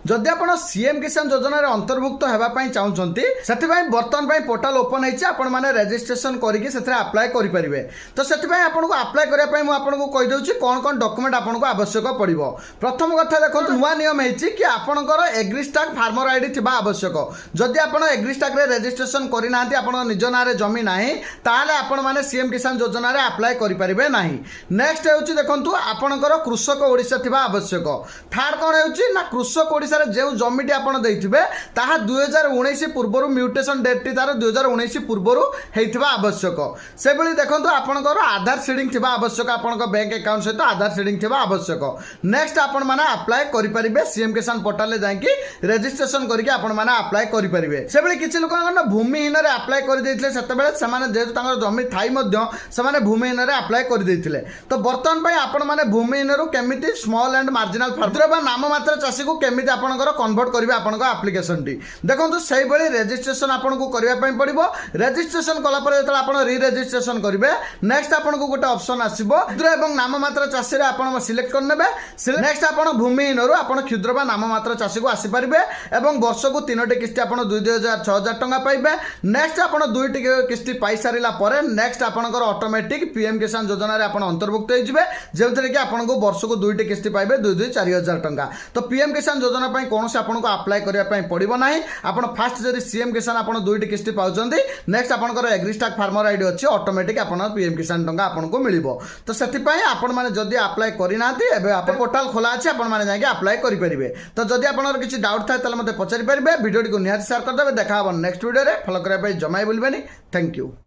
जदि आप सीएम किसान योजना अंतर्भुक्त होगापी चाहते से बर्तमान पोर्टाल ओपन होने रेजिस्ट्रेशन करके अप्लाई करेंगे। तो से आपको अप्लाई करने मुझे कहीदे कौन कौन डॉक्यूमेंट आपको आवश्यक पड़ो। प्रथम कथा देखो नुआ नियम है कि आपंकर एग्रीस्टाक फार्मर आईडी थी आवश्यक। जदि आप एग्रीस्टाक रेजिस्ट्रेशन करना निज ना जमी ना ताल आपण सीएम किसान योजना अप्लाई करेंगे ना। नेक्स्ट हूँ देखो आपंकर कृषक ओडिशा थी आवश्यक। थर्ड कौन हो कृषक ओडिशा जो जमीटी आप 2019 पूर्व म्यूटेशन डेट टी तार 2019 पूर्व होता आवश्यक। से भली देखो आपंकर आधार सीडिंग थी आवश्यक। आपण बैंक अकाउंट सहित आधार सीडिंग थी आवश्यक। नेक्स्ट आपण मैंने अप्लाई करेंगे सीएम किसान पोर्टाल जाकि रेजिस्ट्रेशन करके आपण मैंने अप्लाई करेंगे। से भली किसी लोक भूमिहीन अप्लाई करते जेहेतु जमी थाई से भूमिहीन अप्लाई करते। तो बर्तमान आपण मैंने भूमिहीन केमी स्मॉल एंड मार्जिनाल फार्मर नाम मात्र चाषी को केमी आपंकर कन्वर्ट करेंगे आपण आप्लिकेसन टी देखो से रेजिस्ट्रेशन आपको करने पड़ो। रेजिस्ट्रेशन कलापर जो आप रि रेजिस्ट्रेशन करेंगे नेक्स्ट आपको गोटे ऑप्शन आसो क्षुद्र नाम मात्र चाषी आप सिलेक्ट करने। नेक्स्ट आप भूमिहीन आप क्षुद्र बा नाम मात्र चाषी को आसीपारे और वर्ष को 3टी किस्ती आप 2,000-6,000 टंका पाइबे। नेक्स्ट आप 2टी किस्ती पाई सारा पर नेक्स्ट आपंकर ऑटोमेटिक पीएम किसान योजना आप अंतर्भुक्त होते जो कि आपको वर्ष को 2टी किस्ती पाइबे 2,000-4,000 टंका। तो पीएम किसान योजना कौन से आपको अप्लाई करने पड़ो ना। आप फास्ट जब सीएम किसान आप 2टी किस्ती पाँच नेक्स्ट आपंकर एग्रीस्टाक फार्मर आईडी अच्छी ऑटोमेटिक आप पीएम किसान टंका आपको मिल। तो से जदि अप्लाई करना पोर्टाल खोला अच्छे आपके अप्लाई करेंगे। तो जदि आप किसी डाउट था मतलब पचारि पारे भिडियो को निहाती शेयर करदे। देखा नेक्स्ट वीडियो फॉलो करने जमाई भूलें। Thank you.